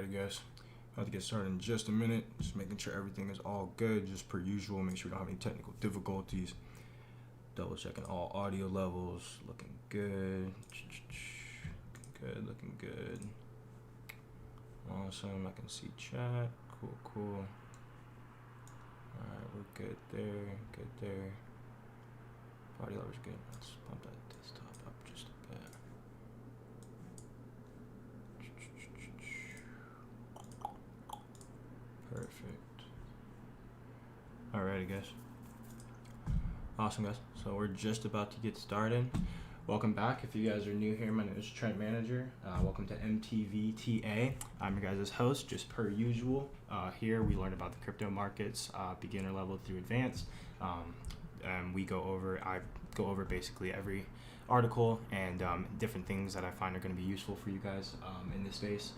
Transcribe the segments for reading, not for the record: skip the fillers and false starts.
Alrighty guys, about to get started in just a minute. Just making sure everything is all good, just per usual. Make sure we don't have any technical difficulties. Double checking all audio levels. Looking good. Looking good. Awesome. I can see chat. Cool. Alright, we're good there. Audio level's good. Let's pump that desktop up just a bit. Perfect. Alrighty guys. Awesome guys. So we're just about to get started. Welcome back. If you guys are new here, my name is Trent Manager. Welcome to MTV TA. I'm your guys' host, just per usual. Here we learn about the crypto markets, beginner level through advanced. And I go over basically every article and different things that I find are going to be useful for you guys in this space.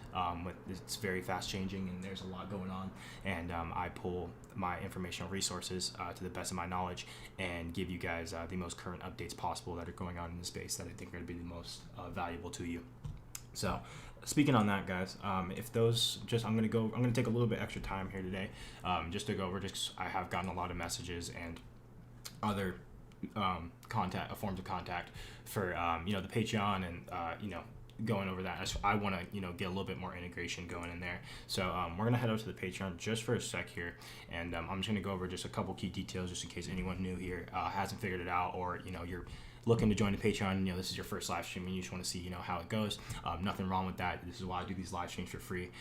It's very fast changing and there's a lot going on, and I pull my informational resources to the best of my knowledge and give you guys the most current updates possible that are going on in the space that I think are going to be the most valuable to you. So speaking on that, guys, if those I'm going to take a little bit extra time here today just to go over, I have gotten a lot of messages and other forms of contact for the Patreon and going over that. I want to get a little bit more integration going in there. So we're gonna head over to the Patreon just for a sec here, and I'm just gonna go over just a couple key details just in case anyone new here hasn't figured it out, or you're looking to join the Patreon, this is your first live stream and you just want to see how it goes. Nothing wrong with that. This is why I do these live streams for free,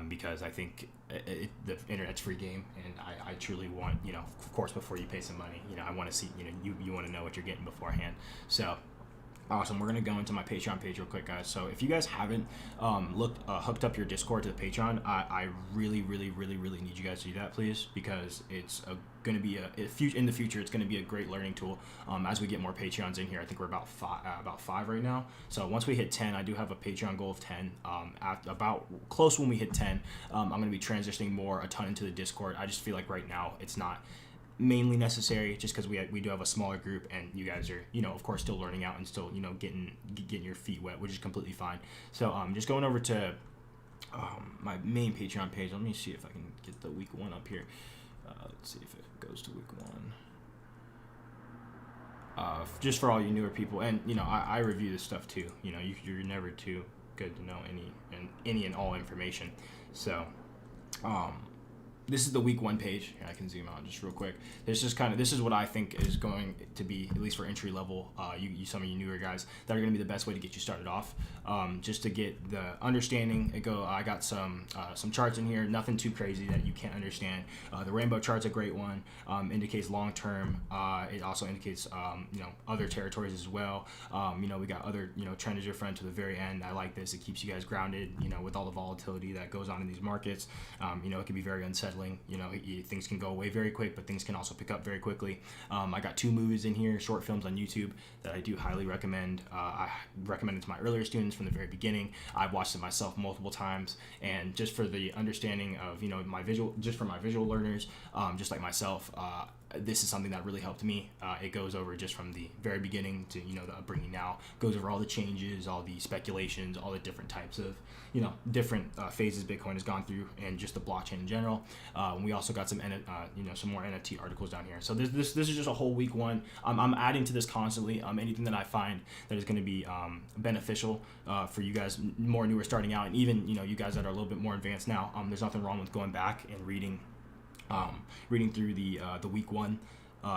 because I think the internet's free game, and I truly want, of course, before you pay some money, I want to see, you want to know what you're getting beforehand. So awesome. We're going to go into my Patreon page real quick, guys. So if you guys haven't hooked up your Discord to the Patreon, I really need you guys to do that, please, because it's going to be in the future, it's going to be a great learning tool. As we get more Patreons in here, I think we're about five right now. So once we hit 10, I do have a Patreon goal of 10. About close when we hit 10, I'm going to be transitioning a ton into the Discord. I just feel like right now it's not mainly necessary, just because we do have a smaller group, and you guys are of course still learning out and still getting your feet wet, which is completely fine. So just going over to my main Patreon page. Let me see if I can get the week 1 up here. Let's see if it goes to week 1. Just for all you newer people, and I review this stuff too. You're never too good to know any and all information. So this is the week 1 page. Here, I can zoom out just real quick. This is what I think is going to be, at least for entry level, some of you newer guys, that are going to be the best way to get you started off. Just to get the understanding. I got some charts in here. Nothing too crazy that you can't understand. The rainbow chart's a great one. Indicates long term. It also indicates other territories as well. We got other trend is your friend to the very end. I like this. It keeps you guys grounded. With all the volatility that goes on in these markets. It can be very unsettling. Things can go away very quick, but things can also pick up very quickly. I got 2 movies in here, short films on YouTube, that I do highly recommend. I recommend it to my earlier students from the very beginning. I've watched it myself multiple times, and just for the understanding of my visual learners, just like myself, this is something that really helped me. It goes over just from the very beginning to the upbringing now, goes over all the changes, all the speculations, all the different types of different phases Bitcoin has gone through, and just the blockchain in general. We also got some some more NFT articles down here. So this is just a whole week 1. I'm adding to this constantly. Anything that I find that is going to be beneficial for you guys more newer starting out, and even you guys that are a little bit more advanced now. There's nothing wrong with going back and reading through the week 1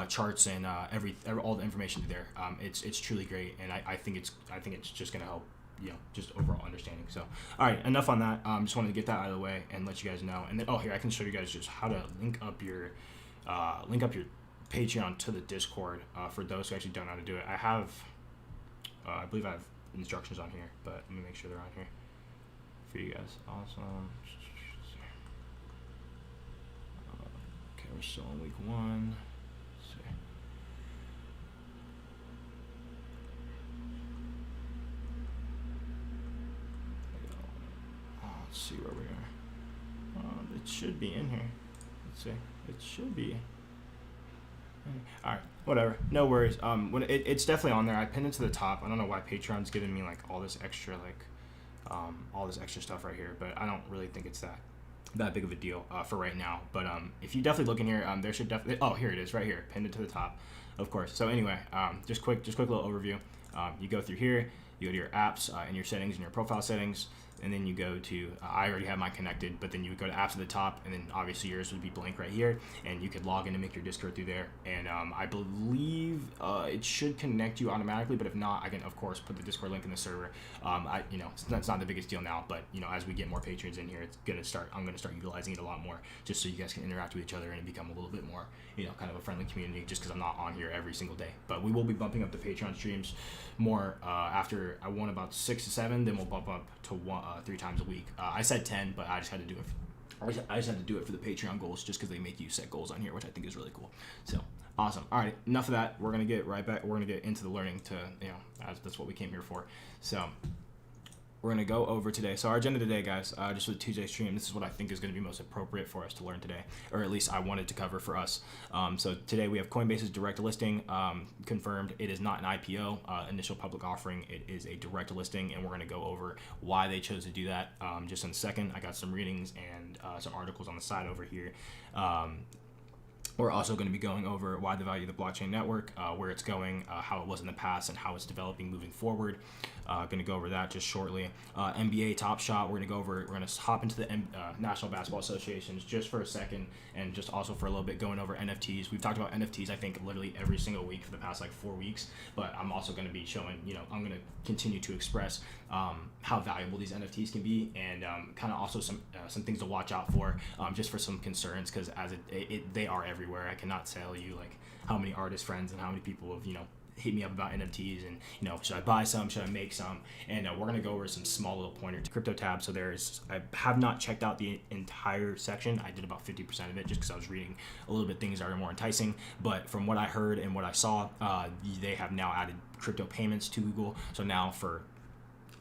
charts and all the information there. It's truly great, and I think it's just going to help just overall understanding. So all right, enough on that. Just wanted to get that out of the way and let you guys know. And then here I can show you guys just how to link up your Patreon to the Discord for those who actually don't know how to do it. I believe I have instructions on here, but let me make sure they're on here for you guys. Awesome. Okay, we're still on week 1. Let's see. Let's see where we are. It should be in here. Let's see. It should be. All right, whatever. No worries. It's definitely on there. I pinned it to the top. I don't know why Patreon's giving me like all this extra all this extra stuff right here, but I don't really think it's that big of a deal for right now. But if you definitely look in here, there should definitely, oh, here it is right here, pinned it to the top, of course. So anyway, just quick little overview. You go through here, you go to your apps and your settings and your profile settings, and then you go to, I already have mine connected, but then you would go to apps at the top, and then obviously yours would be blank right here, and you could log in and make your Discord through there. And I believe it should connect you automatically, but if not, I can of course put the Discord link in the server. It's not the biggest deal now, but as we get more patrons in here, I'm gonna start utilizing it a lot more, just so you guys can interact with each other and become a little bit more, kind of a friendly community, just because I'm not on here every single day. But we will be bumping up the Patreon streams more after I won about 6 to 7, then we'll bump up to 3 times a week. I said 10, but I just had to do it. I just had to do it for the Patreon goals, just because they make you set goals on here, which I think is really cool. So awesome. All right, enough of that. We're gonna get right back. We're gonna get into the learning as that's what we came here for. So we're going to go over today. So our agenda today, guys, just for the Tuesday stream, this is what I think is going to be most appropriate for us to learn today, or at least I wanted to cover for us. So today we have Coinbase's direct listing confirmed. It is not an IPO, initial public offering. It is a direct listing, and we're going to go over why they chose to do that just in a second. I got some readings and some articles on the side over here. We're also going to be going over why the value of the blockchain network, where it's going, how it was in the past, and how it's developing moving forward. Going to go over that just shortly. NBA Top Shot, we're going to hop into the National Basketball Associations just for a second, and just also for a little bit going over NFTs. We've talked about NFTs, I think, literally every single week for the past 4 weeks, but I'm also going to be showing, I'm going to continue to express how valuable these NFTs can be, and kind of also some things to watch out for, just for some concerns, because as they are everywhere. I cannot tell you how many artist friends and how many people have hit me up about NFTs, and should I buy some, should I make some, and we're gonna go over some small little pointer to crypto tab. So I have not checked out the entire section. I did about 50% of it just because I was reading a little bit things that are more enticing, but from what I heard and what I saw, they have now added crypto payments to Google. So now for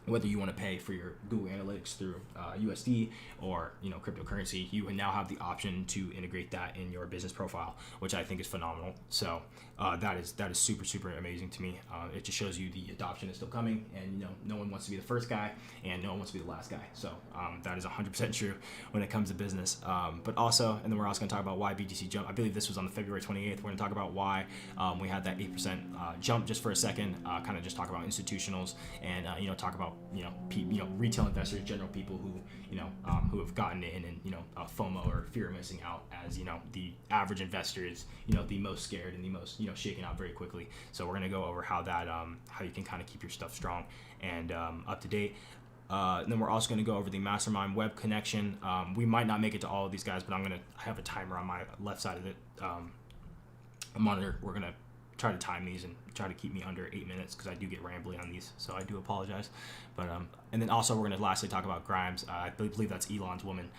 whether you want to pay for your Google Analytics through USD or cryptocurrency, you now have the option to integrate that in your business profile, which I think is phenomenal. So that is super, super amazing to me. It just shows you the adoption is still coming, and no one wants to be the first guy, and no one wants to be the last guy. So that is 100% true when it comes to business. But also, and then we're also going to talk about why BTC jumped. I believe this was on the February 28th. We're going to talk about why we had that 8% jump just for a second. Kind of just talk about institutionals and talk about retail investors, general people who have gotten in, and FOMO, or fear of missing out, as the average investor is the most scared and the most shaken out very quickly. So we're gonna go over how that how you can kind of keep your stuff strong and up to date. And then we're also going to go over the mastermind web connection. We might not make it to all of these guys, but I have a timer on my left side of it, a monitor. We're going to try to time these and try to keep me under 8 minutes, because I do get rambly on these, so I do apologize. But and then also we're going to lastly talk about Grimes. I believe that's Elon's woman.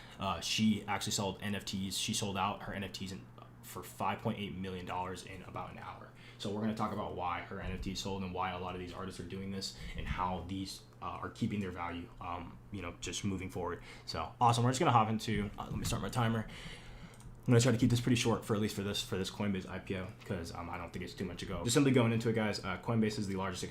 She actually sold NFTs. She sold out her NFTs for $5.8 million in about an hour. So we're going to talk about why her NFTs sold, and why a lot of these artists are doing this, and how these are keeping their value, just moving forward. So awesome. We're just going to hop into, let me start my timer. I'm going to try to keep this pretty short for this Coinbase IPO, because I don't think it's too much to go. Just simply going into it, guys, Coinbase is the largest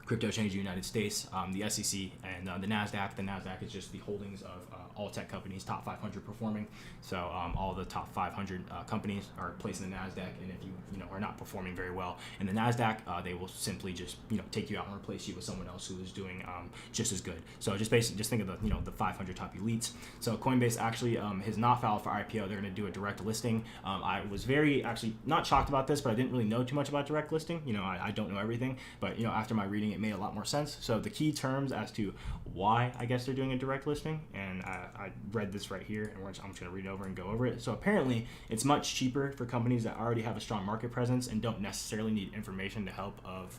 crypto exchange in the United States. The SEC and the NASDAQ. The NASDAQ is just the holdings of all tech companies, top 500 performing. So all the top 500 companies are placed in the NASDAQ, and if you are not performing very well in the NASDAQ, they will simply just take you out and replace you with someone else who is doing just as good. So just think of the 500 top elites. So Coinbase actually has not filed for IPO. They're going to do a direct listing. I was actually not shocked about this, but I didn't really know too much about direct listing. I don't know everything, but after my reading, it made a lot more sense. So the key terms as to why I guess they're doing a direct listing, and I read this right here, and I'm just going to read it over and go over it. So apparently it's much cheaper for companies that already have a strong market presence and don't necessarily need information to help of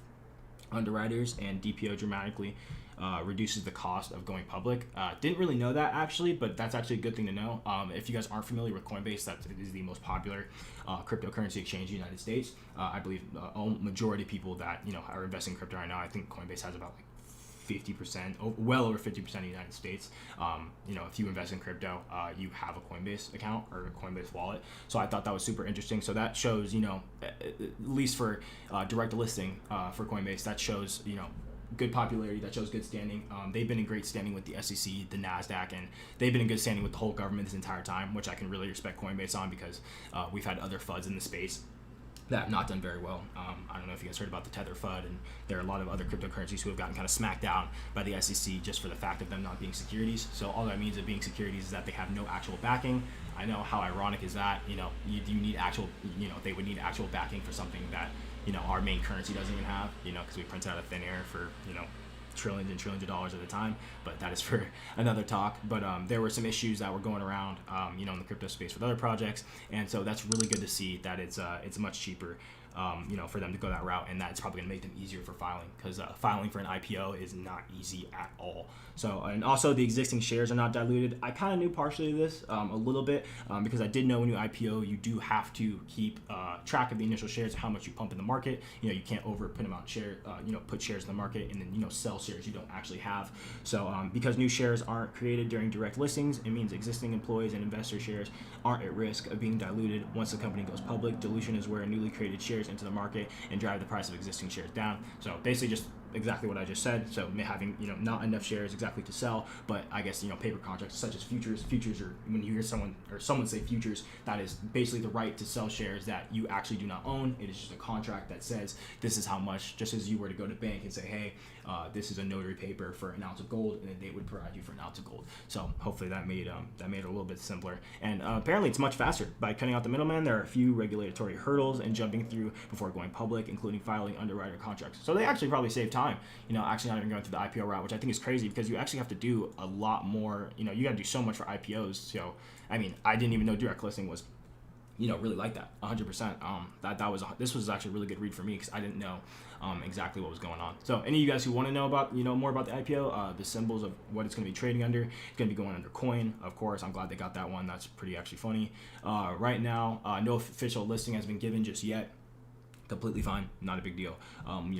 underwriters, and DPO dramatically reduces the cost of going public. Didn't really know that actually, but that's actually a good thing to know. If you guys aren't familiar with Coinbase, that is the most popular cryptocurrency exchange in the United States. I believe majority of people that are investing in crypto right now, I think Coinbase has about 50%, well over 50% of the United States. If you invest in crypto, you have a Coinbase account or a Coinbase wallet. So I thought that was super interesting. So that shows, at least for direct listing for Coinbase, that shows, good popularity, that shows good standing. They've been in great standing with the SEC, the NASDAQ, and they've been in good standing with the whole government this entire time, which I can really respect Coinbase on, because we've had other FUDs in the space that have not done very well. I don't know if you guys heard about the Tether FUD, and there are a lot of other cryptocurrencies who have gotten kind of smacked down by the SEC just for the fact of them not being securities. So all that means of being securities is that they have no actual backing. I know, how ironic is that? You need actual, they would need actual backing for something that, our main currency doesn't even have, because we print it out of thin air for, trillions and trillions of dollars at a time, but that is for another talk. But there were some issues that were going around, in the crypto space with other projects, and so that's really good to see that it's much cheaper, for them to go that route, and that's probably gonna make them easier for filing, because filing for an IPO is not easy at all. So, and also the existing shares are not diluted. I kind of knew partially this a little bit, because I did know when you IPO, you do have to keep track of the initial shares and how much you pump in the market. You can't put amount of share, put shares in the market and then sell shares you don't actually have. So because new shares aren't created during direct listings, it means existing employees and investor shares aren't at risk of being diluted once the company goes public. Dilution is where newly created shares into the market and drive the price of existing shares down. So basically just exactly what I just said. So having not enough shares exactly to sell, but I guess paper contracts such as futures are, when you hear someone say futures, that is basically the right to sell shares that you actually do not own. It is just a contract that says this is how much, just as you were to go to bank and say, hey, this is a notary paper for an ounce of gold, and then they would provide you for an ounce of gold. So hopefully that made it a little bit simpler, and apparently it's much faster by cutting out the middleman. There are a few regulatory hurdles and jumping through before going public, including filing underwriter contracts. So they actually probably save time, actually not even going through the IPO route, which I think is crazy, because you actually have to do a lot more. You got to do so much for IPOs. So I mean, I didn't even know direct listing was really like that 100%. This was actually a really good read for me, because I didn't know exactly what was going on. So any of you guys who want to know about more about the IPO, the symbols of what it's going to be trading under, it's going to be going under coin, of course. I'm glad they got that one. That's pretty actually funny. Right now, no official listing has been given just yet. Completely fine, not a big deal.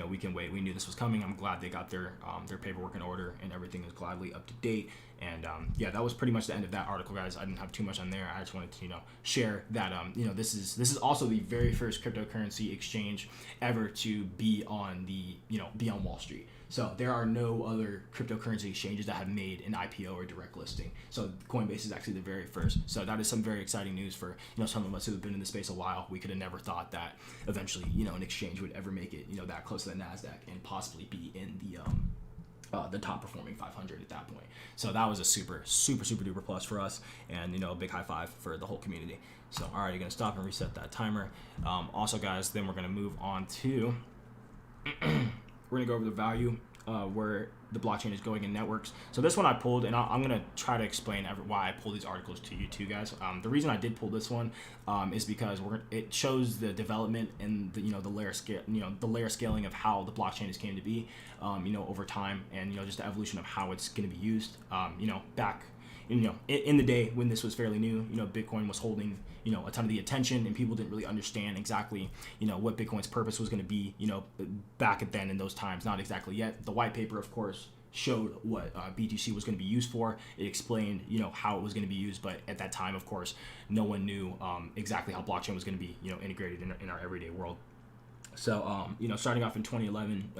We can wait. We knew this was coming. I'm glad they got their paperwork in order, and everything is gladly up to date. And yeah, that was pretty much the end of that article, guys. I didn't have too much on there. I just wanted to share that this is also the very first cryptocurrency exchange ever to be on be on Wall Street. So there are no other cryptocurrency exchanges that have made an IPO or direct listing. So Coinbase is actually the very first. So that is some very exciting news for some of us who have been in the space a while. We could have never thought that eventually an exchange would ever make it that close to the NASDAQ and possibly be in the top performing 500 at that point. So that was a super duper plus for us, and a big high five for the whole community. So all right, you're gonna stop and reset that timer. Also, guys, then we're gonna move on to we're gonna go over the value where the blockchain is going in networks. So this one I pulled, and I'm gonna try to explain why I pulled these articles to you too, guys. The reason I did pull this one is because it shows the development and the layer scale, the layer scaling of how the blockchain has came to be, over time, and just the evolution of how it's going to be used. Back in the day when this was fairly new, Bitcoin was holding a ton of the attention, and people didn't really understand exactly what Bitcoin's purpose was going to be back then in those times. Not exactly yet. The white paper, of course, showed what BTC was going to be used for. It explained how it was going to be used, but at that time, of course, no one knew exactly how blockchain was going to be integrated in our everyday world. So, starting off in 2011,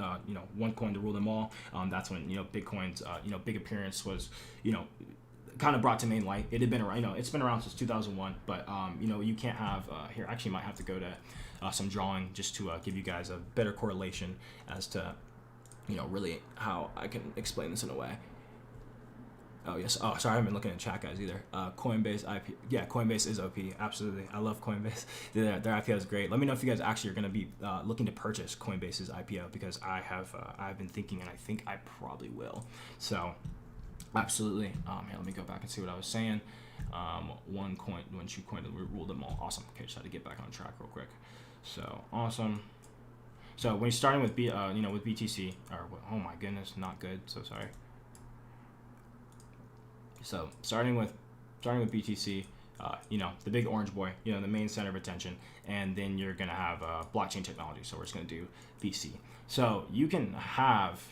one coin to rule them all. That's when Bitcoin's big appearance was kind of brought to main light. It had been around, it's been around since 2001, but you can't have here. Actually, might have to go to some drawing just to give you guys a better correlation as to really how I can explain this in a way. Oh yes. Oh, sorry, I haven't been looking at chat, guys, either. Coinbase IP. Yeah, Coinbase is OP. Absolutely, I love Coinbase. Their IPO is great. Let me know if you guys actually are going to be looking to purchase Coinbase's IPO, because I've been thinking, and I think I probably will. So. Absolutely. Here, let me go back and see what I was saying. One shoe coin to rule them all. Awesome. Okay, just had to get back on track real quick. So awesome. So when you're starting with with BTC, or oh my goodness, not good. So sorry. So starting with BTC, the big orange boy, the main center of attention, and then you're gonna have blockchain technology. So we're just gonna do BC. So you can have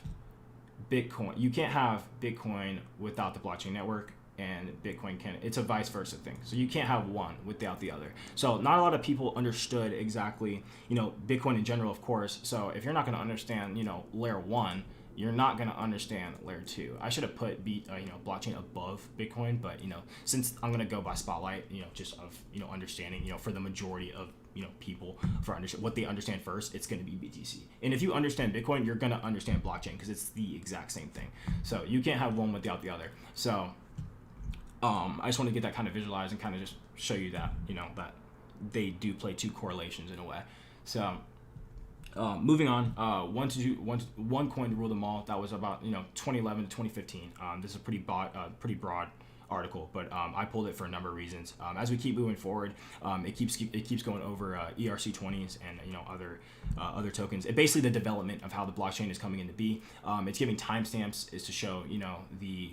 Bitcoin. You can't have Bitcoin without the blockchain network, and Bitcoin can. It's a vice versa thing. So you can't have one without the other. So not a lot of people understood exactly, Bitcoin in general, of course. So if you're not going to understand, layer one, you're not going to understand layer 2. I should have put blockchain above Bitcoin, but since I'm going to go by spotlight, just of understanding, for the majority of people, for what they understand first, it's going to be BTC. And if you understand Bitcoin, you're going to understand blockchain, because it's the exact same thing. So you can't have one without the other. So I just want to get that kind of visualized and kind of just show you that that they do play two correlations in a way. So moving on, one coin to rule them all. That was about 2011 to 2015. This is a pretty broad article, but I pulled it for a number of reasons. As we keep moving forward, it keeps going over ERC20s and other tokens. Basically, the development of how the blockchain is coming into be. It's giving timestamps is to show the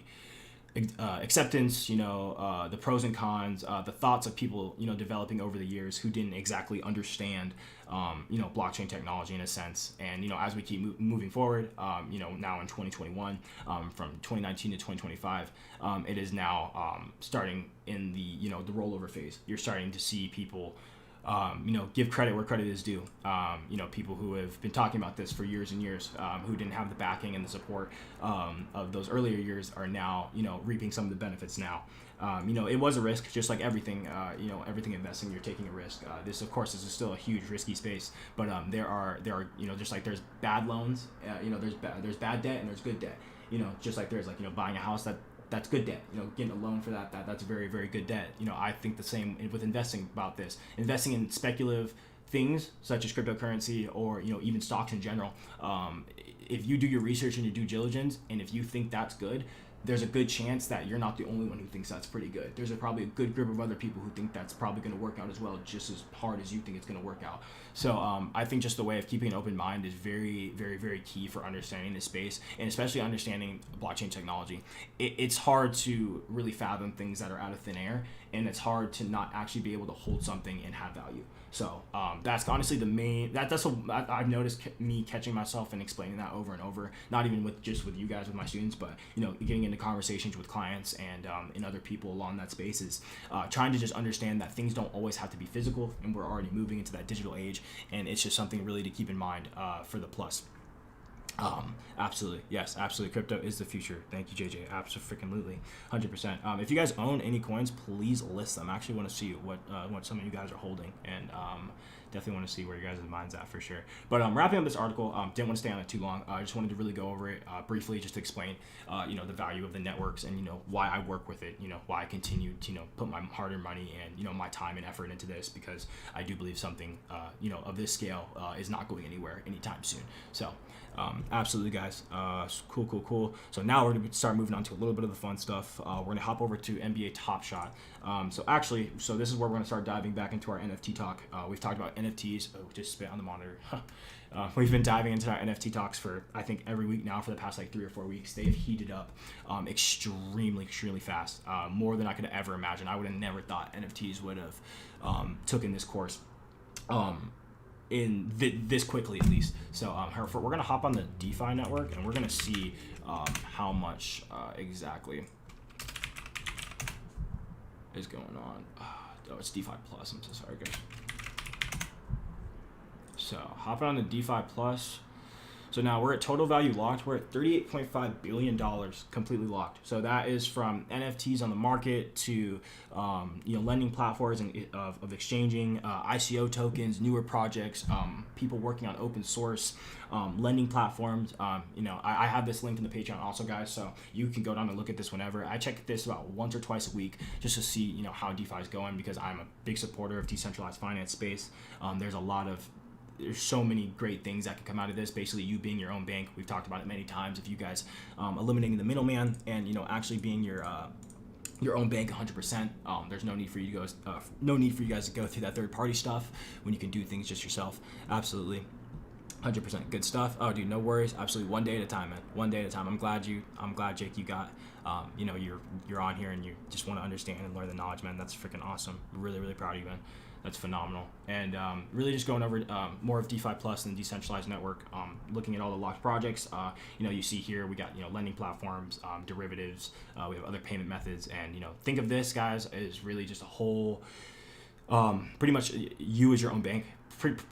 acceptance, the pros and cons, the thoughts of people, developing over the years who didn't exactly understand, blockchain technology in a sense. And, as we keep moving forward, now in 2021, from 2019 to 2025, it is now starting in the rollover phase. You're starting to see people give credit where credit is due. People who have been talking about this for years and years, who didn't have the backing and the support of those earlier years, are now, reaping some of the benefits now. It was a risk, just like everything, everything investing, you're taking a risk. This, of course, is still a huge risky space, but there are, just like there's bad loans, there's bad debt and there's good debt. Just like there's buying a house, that's good debt. Getting a loan for that's very, very good debt. I think the same with investing about this. Investing in speculative things such as cryptocurrency or even stocks in general. If you do your research and your due diligence, and if you think that's good, there's a good chance that you're not the only one who thinks that's pretty good. There's probably a good group of other people who think that's probably going to work out as well, just as hard as you think it's going to work out. So I think just the way of keeping an open mind is very, very, very key for understanding this space, and especially understanding blockchain technology. It's hard to really fathom things that are out of thin air, and it's hard to not actually be able to hold something and have value. So that's honestly the main, that's what I've noticed me catching myself and explaining that over and over, not even with you guys, with my students, but getting into conversations with clients and other people along that space is trying to just understand that things don't always have to be physical, and we're already moving into that digital age, and it's just something really to keep in mind for the plus. Absolutely. Yes, absolutely. Crypto is the future. Thank you, JJ. Absolutely. 100%. If you guys own any coins, please list them. I actually want to see what some of you guys are holding, and definitely want to see where your guys' mind's at for sure. But wrapping up this article, didn't want to stay on it too long. I just wanted to really go over it briefly, just to explain, the value of the networks and, why I work with it, why I continue to, put my hard-earned money and, my time and effort into this, because I do believe something, of this scale is not going anywhere anytime soon. So, absolutely, guys. Cool. So now we're going to start moving on to a little bit of the fun stuff. We're going to hop over to NBA Top Shot. So this is where we're going to start diving back into our NFT talk. We've talked about NFTs. Oh, just spit on the monitor. We've been diving into our NFT talks for, I think, every week now for the past 3 or 4 weeks. They have heated up extremely fast, more than I could ever imagine. I would have never thought NFTs would have taken this course in this quickly, at least. So we're going to hop on the DeFi network, and we're going to see how much exactly is going on. Oh, it's DeFi Plus. I'm so sorry, guys. So hopping on the DeFi Plus. So now we're at total value locked. We're at $38.5 billion completely locked. So that is from NFTs on the market to lending platforms and of exchanging ICO tokens, newer projects, people working on open source lending platforms. I have this linked in the Patreon also, guys. So you can go down and look at this whenever. I check this about once or twice a week just to see how DeFi is going, because I'm a big supporter of decentralized finance space. There's so many great things that can come out of this. Basically, you being your own bank. We've talked about it many times. If you guys eliminating the middleman and actually being your own bank 100%, there's no need for you guys to go through that third party stuff when you can do things just yourself. Absolutely. 100% good stuff. Oh, dude, no worries. Absolutely, one day at a time, man. One day at a time. I'm glad, Jake, you got, you're on here and you just want to understand and learn the knowledge, man. That's freaking awesome. Really, really proud of you, man. That's phenomenal. And really just going over more of DeFi Plus and decentralized network, looking at all the locked projects. You see here we got lending platforms, derivatives. We have other payment methods, and think of this, guys, as really just a whole pretty much you as your own bank.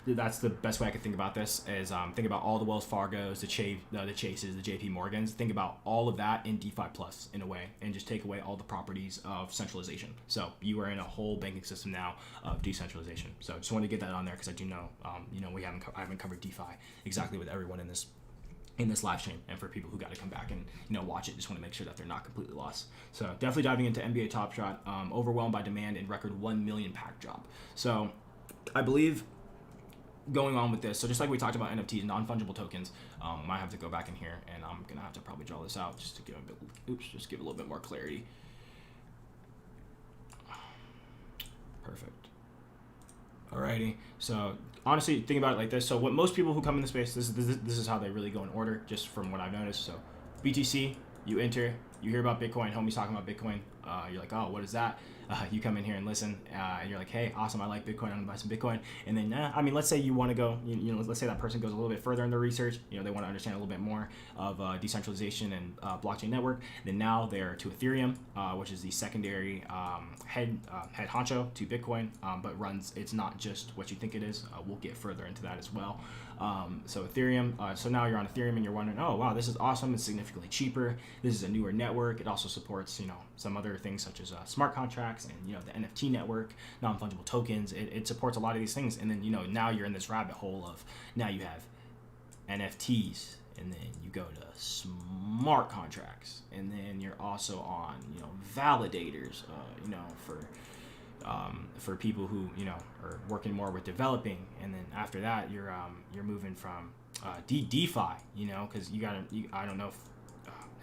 That's the best way I could think about this is think about all the Wells Fargos, the Chases, the JP Morgans. Think about all of that in DeFi Plus in a way, and just take away all the properties of centralization. So you are in a whole banking system now of decentralization. So just wanted to get that on there because I do know, I haven't covered DeFi exactly with everyone in this live stream, and for people who got to come back and watch it, just want to make sure that they're not completely lost. So definitely diving into NBA Top Shot, overwhelmed by demand and record 1 million pack drop. So I believe going on with this, so just like we talked about NFTs, non-fungible tokens, might have to go back in here, and I'm gonna have to probably draw this out just to give give a little bit more clarity. Perfect. Alrighty, so honestly, think about it like this. So what most people who come in the space, this is how they really go in order, just from what I've noticed. So BTC, you enter, you hear about Bitcoin, homies talking about Bitcoin, you're like, oh, what is that? You come in here and listen, and you're like, hey, awesome, I like Bitcoin, I'm gonna buy some Bitcoin. And then, let's say you want to go, let's say that person goes a little bit further in their research, they want to understand a little bit more of decentralization and blockchain network. Then now they're to Ethereum, which is the secondary head honcho to Bitcoin, but it's not just what you think it is. We'll get further into that as well. So Ethereum, so now you're on Ethereum and you're wondering, oh wow, this is awesome, it's significantly cheaper, this is a newer network, it also supports some other things such as smart contracts and the NFT network, non-fungible tokens. It supports a lot of these things, and then now you're in this rabbit hole of, now you have NFTs, and then you go to smart contracts, and then you're also on validators, for people who are working more with developing, and then after that you're moving from DeFi, because I don't know if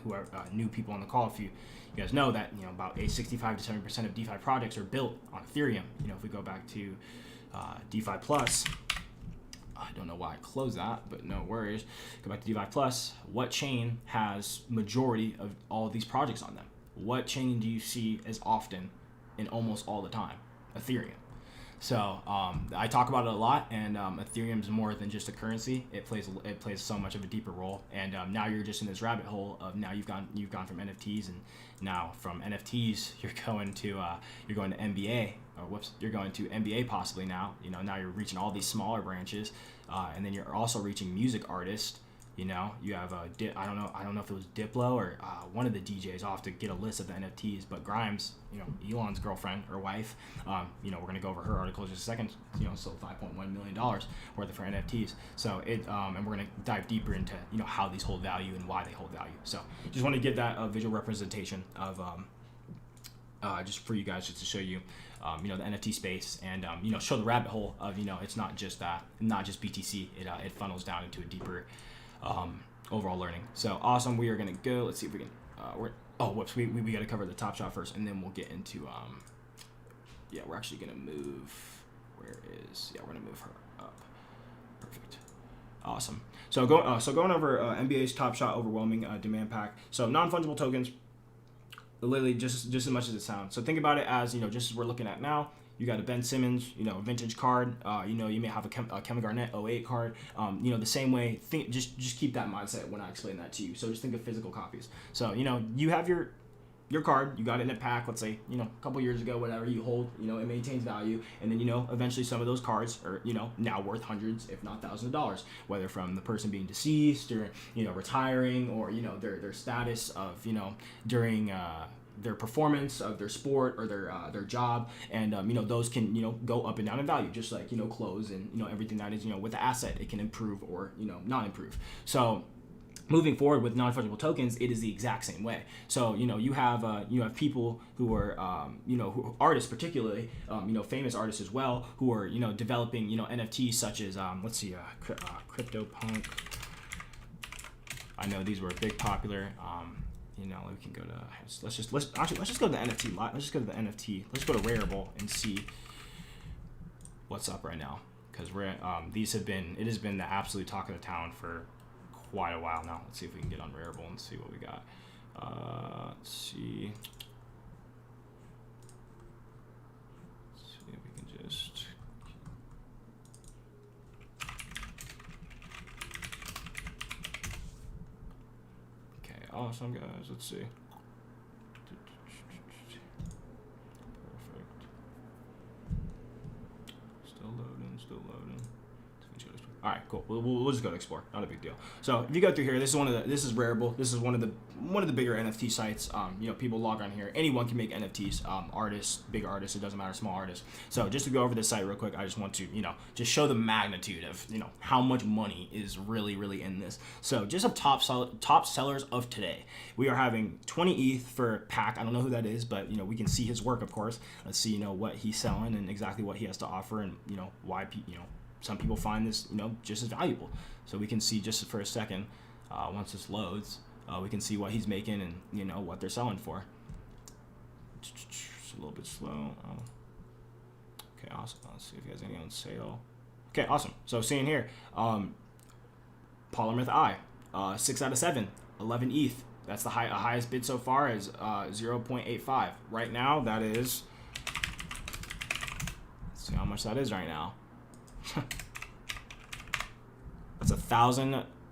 who are new people on the call, if you guys know that about 65 to 70% of DeFi projects are built on Ethereum. If we go back to DeFi Plus, I don't know why I closed that, but no worries. Go back to DeFi Plus. What chain has majority of all of these projects on them? What chain do you see as often and almost all the time? Ethereum. So I talk about it a lot, and Ethereum is more than just a currency. It plays so much of a deeper role, and now you're just in this rabbit hole of, now you've gone from NFTs, and now from NFTs you're going to NBA, or you're going to NBA possibly now. Now you're reaching all these smaller branches, and then you're also reaching music artists. You have I don't know if it was Diplo or one of the DJs. I'll have to get a list of the NFTs, but Grimes, Elon's girlfriend or wife, we're gonna go over her article in just a second. Sold $5.1 million worth of her NFTs. So and we're gonna dive deeper into how these hold value and why they hold value. So just want to get that visual representation of just for you guys, just to show you the NFT space, and show the rabbit hole of it's not just BTC. It funnels down into a deeper overall learning. So awesome. We are gonna go. Let's see if we can. We got to cover the Top Shot first, and then we'll get into. We're actually gonna move. We're gonna move her up. Perfect. Awesome. So going over NBA's Top Shot overwhelming demand pack. So non-fungible tokens, literally just as much as it sounds. So think about it as just as we're looking at now. You got a Ben Simmons, vintage card. You may have a Kevin Garnett 08 card. The same way. Just keep that mindset when I explain that to you. So just think of physical copies. So you have your card. You got it in a pack. Let's say a couple years ago, whatever. You hold. It maintains value, and then eventually some of those cards are now worth hundreds, if not thousands of dollars, whether from the person being deceased or retiring, or their status of during. Their performance of their sport or their job, and those can go up and down in value, just like clothes and everything that is with the asset, it can improve or not improve. So moving forward with non-fungible tokens, it is the exact same way. So you have people who are who artists, particularly famous artists as well, who are developing NFTs such as CryptoPunk. I know these were big popular. We can go to let's just go to the NFT. Let's just go to the NFT. Let's go to Rarible and see what's up right now, because it has been the absolute talk of the town for quite a while now. Let's see if we can get on Rarible and see what we got. Let's see if we can just. Awesome, guys. Let's see. Perfect. All right, cool. We'll just go to explore. Not a big deal. So if you go through here, this is Rarible. This is one of the bigger NFT sites. People log on here. Anyone can make NFTs. Artists, big artists. It doesn't matter, small artists. So just to go over this site real quick, I just want to just show the magnitude of how much money is really in this. So just of top sellers of today, we are having 20 ETH for Pack. I don't know who that is, but we can see his work, of course. Let's see what he's selling and exactly what he has to offer, and why some people find this, just as valuable. So we can see just for a second, once this loads, we can see what he's making and, what they're selling for. It's a little bit slow. Okay, awesome. Let's see if he has any on sale. Okay, awesome. So seeing here, Polymorph I, 6 out of 7, 11 ETH. That's the highest bid so far is 0.85. Right now, that is, let's see how much that is right now. That's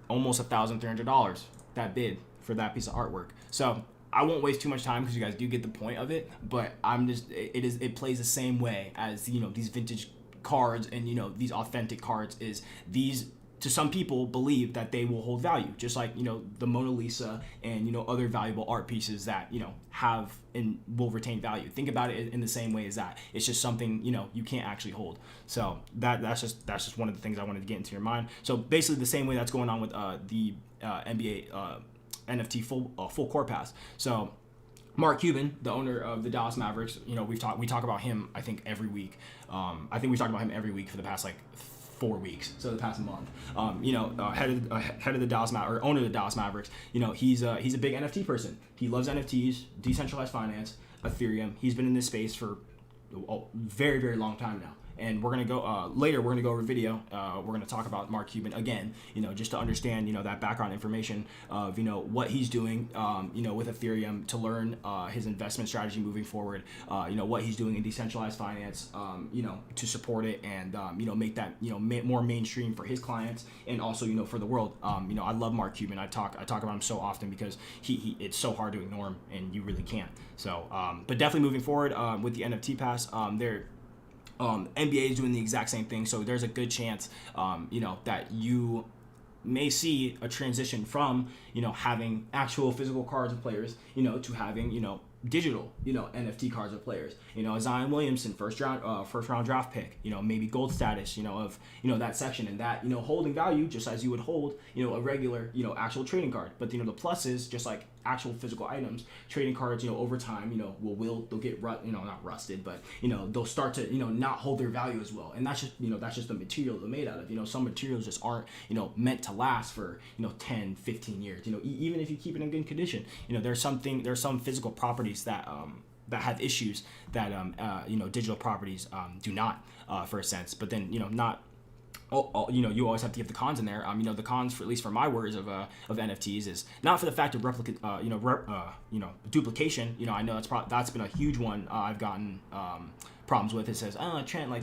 almost $1,300 that bid for that piece of artwork. So I won't waste too much time because you guys do get the point of it, but it plays the same way as these vintage cards and these authentic cards. Is these, to some people, believe that they will hold value, just like the Mona Lisa and other valuable art pieces that have and will retain value. Think about it in the same way as that. It's just something you can't actually hold. So that's just one of the things I wanted to get into your mind. So basically the same way that's going on with the NBA NFT full court pass. So Mark Cuban, the owner of the Dallas Mavericks, we talk about him I think every week. I think we talked about him every week for the past 4 weeks, so the past month. Head of the Dallas or owner of the Dallas Mavericks. He's a big NFT person. He loves NFTs, decentralized finance, Ethereum. He's been in this space for a very, very long time now. And we're gonna go later. We're gonna go over video. We're gonna talk about Mark Cuban again. Just to understand that background information of what he's doing. With Ethereum to learn his investment strategy moving forward. What he's doing in decentralized finance. To support it and make that more mainstream for his clients and also for the world. I love Mark Cuban. I talk about him so often because he it's so hard to ignore him and you really can't. So but definitely moving forward with the NFT pass. NBA is doing the exact same thing, so there's a good chance, that you may see a transition from, having actual physical cards of players, to having, digital, NFT cards of players. Zion Williamson, first round draft pick, maybe gold status, of, that section and that, holding value just as you would hold, a regular, actual trading card. But, the plus is just like actual physical items, trading cards, over time, they'll get not rusted, but they'll start to not hold their value as well, and that's just the material they're made out of. Some materials just aren't meant to last for 10, 15 years. Even if you keep it in good condition, there's some physical properties that have issues that digital properties do not, for a sense. But then not. You always have to get the cons in there. The cons, at least for my words of NFTs, is not for the fact of duplication. I know that's been a huge one I've gotten problems with. It says, Trent, I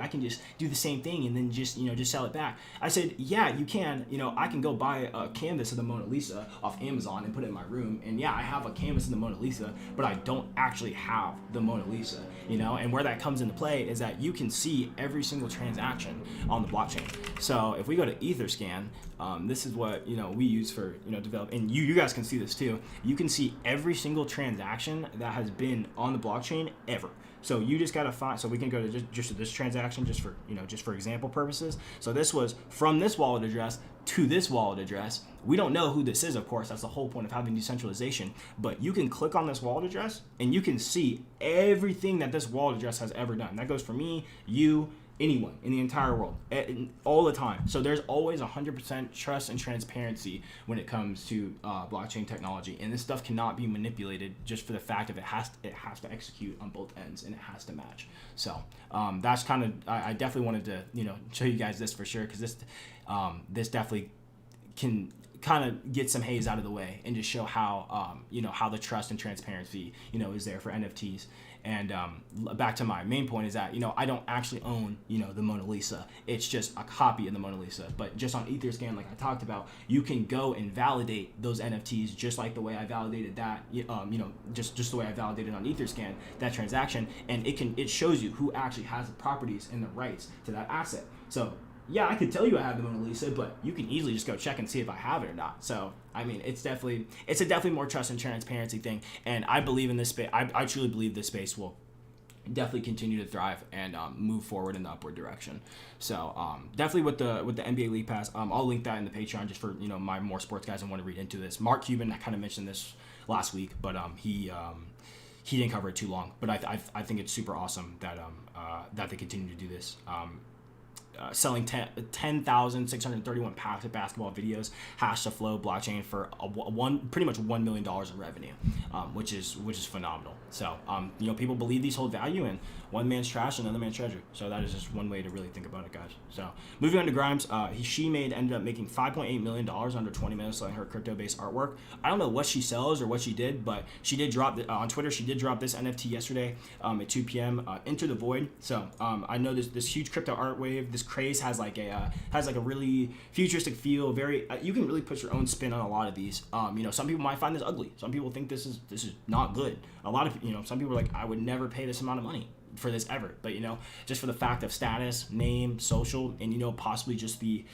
can just do the same thing and then just sell it back. I said, yeah, you can. I can go buy a canvas of the Mona Lisa off Amazon and put it in my room. And yeah, I have a canvas of the Mona Lisa, but I don't actually have the Mona Lisa. And where that comes into play is that you can see every single transaction on the blockchain. So if we go to Etherscan, this is what we use for develop, and you guys can see this too. You can see every single transaction that has been on the blockchain ever. So you just gotta find. So we can go to just this transaction, just for example purposes. So this was from this wallet address to this wallet address. We don't know who this is, of course. That's the whole point of having decentralization. But you can click on this wallet address and you can see everything that this wallet address has ever done. That goes for me, you, anyone in the entire world, all the time. So there's always 100% trust and transparency when it comes to blockchain technology, and this stuff cannot be manipulated just for the fact of it has to execute on both ends and it has to match. So that's kind of I definitely wanted to show you guys this for sure, because this definitely can kind of get some haze out of the way and just show how how the trust and transparency is there for NFTs. And back to my main point is that I don't actually own the Mona Lisa. It's just a copy of the Mona Lisa. But just on Etherscan, like I talked about, you can go and validate those NFTs just like the way I validated that. Just the way I validated on Etherscan that transaction, and it shows you who actually has the properties and the rights to that asset. So yeah, I could tell you I have the Mona Lisa, but you can easily just go check and see if I have it or not. So, I mean, it's a definitely more trust and transparency thing. And I believe in this space. I truly believe this space will definitely continue to thrive and move forward in the upward direction. So definitely with the NBA League Pass, I'll link that in the Patreon just for my more sports guys and want to read into this. Mark Cuban, I kind of mentioned this last week, but he didn't cover it too long. But I think it's super awesome that they continue to do this. Selling 10,631 packs of basketball videos hashed to Flow blockchain for pretty much $1 million in revenue, which is phenomenal. So people believe these hold value, and one man's trash, another man's treasure. So that is just one way to really think about it, guys. So moving on to Grimes, she ended up making $5.8 million under 20 minutes selling her crypto-based artwork. I don't know what she sells or what she did, but she did drop on Twitter. She did drop this NFT yesterday at 2 p.m. Enter the Void. So I know this huge crypto art wave. This craze has like a really futuristic feel. Very you can really put your own spin on a lot of these. Some people might find this ugly. Some people think this is not good. A lot of some people are like, I would never pay this amount of money for this ever. But just for the fact of status, name, social, and possibly just the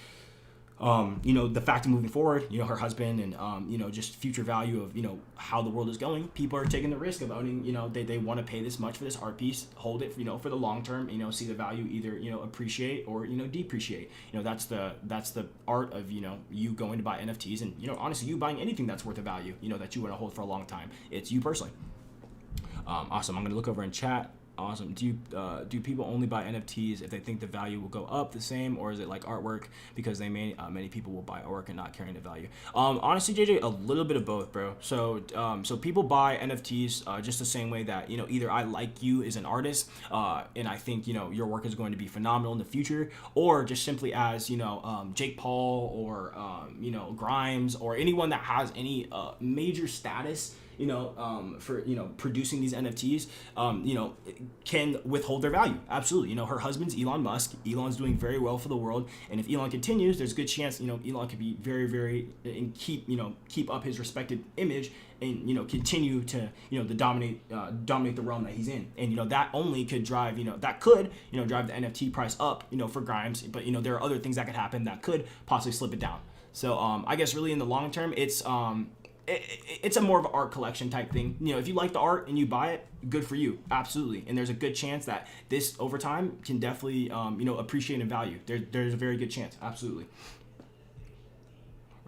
the fact of moving forward, her husband, and just future value of how the world is going. People are taking the risk of owning. They want to pay this much for this art piece, hold it for the long term. See the value either appreciate or depreciate. That's the art of you going to buy NFTs, and honestly, you buying anything that's worth a value that you want to hold for a long time. It's you personally. Awesome. I'm gonna look over in chat. Awesome. Do people only buy NFTs if they think the value will go up the same, or is it like artwork because many people will buy artwork and not carrying the value? Honestly, JJ, a little bit of both, bro. So people buy NFTs just the same way that either I like you as an artist and I think your work is going to be phenomenal in the future, or just simply as Jake Paul or Grimes or anyone that has any major status for producing these NFTs, can withhold their value. Absolutely. Her husband's Elon Musk. Elon's doing very well for the world, and if Elon continues, there's a good chance Elon could be very, very and keep up his respected image and continue to dominate the realm that he's in, and that only could drive drive the NFT price up for Grimes, but there are other things that could happen that could possibly slip it down. So I guess really in the long term, it's a more of an art collection type thing. If you like the art and you buy it, good for you. Absolutely. And there's a good chance that this over time can definitely, appreciate in value. There's a very good chance. Absolutely.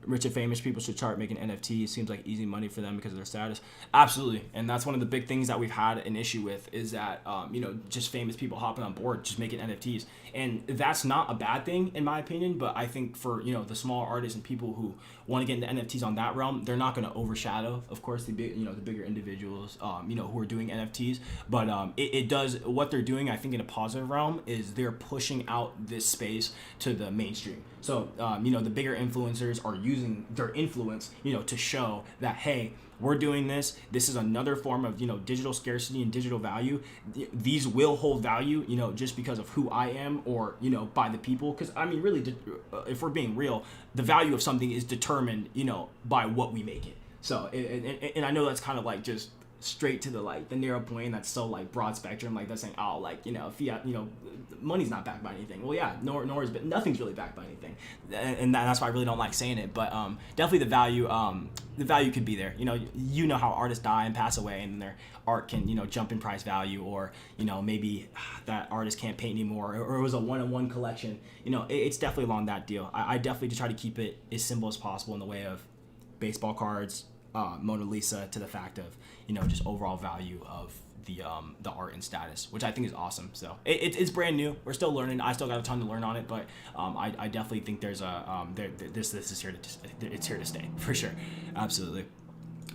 Rich and famous people should start making NFTs. Seems like easy money for them because of their status. Absolutely. And that's one of the big things that we've had an issue with is that, just famous people hopping on board, just making NFTs. And that's not a bad thing in my opinion, but I think for, the small artists and people who want to get into NFTs on that realm, they're not going to overshadow, of course, the bigger individuals, who are doing NFTs. But it does, what they're doing, I think in a positive realm is they're pushing out this space to the mainstream. So, the bigger influencers are using their influence, to show that, hey, we're doing this. This is another form of, digital scarcity and digital value. These will hold value, just because of who I am or, by the people. Because, I mean, really, if we're being real, the value of something is determined, by what we make it. So, and I know that's kind of like just straight to the narrow point that's so broad spectrum, that's saying, oh, fiat, money's not backed by anything. Well, yeah, nor is, but nothing's really backed by anything, and that's why I really don't like saying it. But definitely the value could be there. How artists die and pass away, and their art can jump in price value, or maybe that artist can't paint anymore, or it was a one-on-one collection. It's definitely along that deal. I definitely just try to keep it as simple as possible in the way of baseball cards, Mona Lisa, to the fact of just overall value of the art and status, which I think is awesome. So it's brand new. We're still learning. I still got a ton to learn on it, but I definitely think there's this is here to it's here to stay for sure. Absolutely.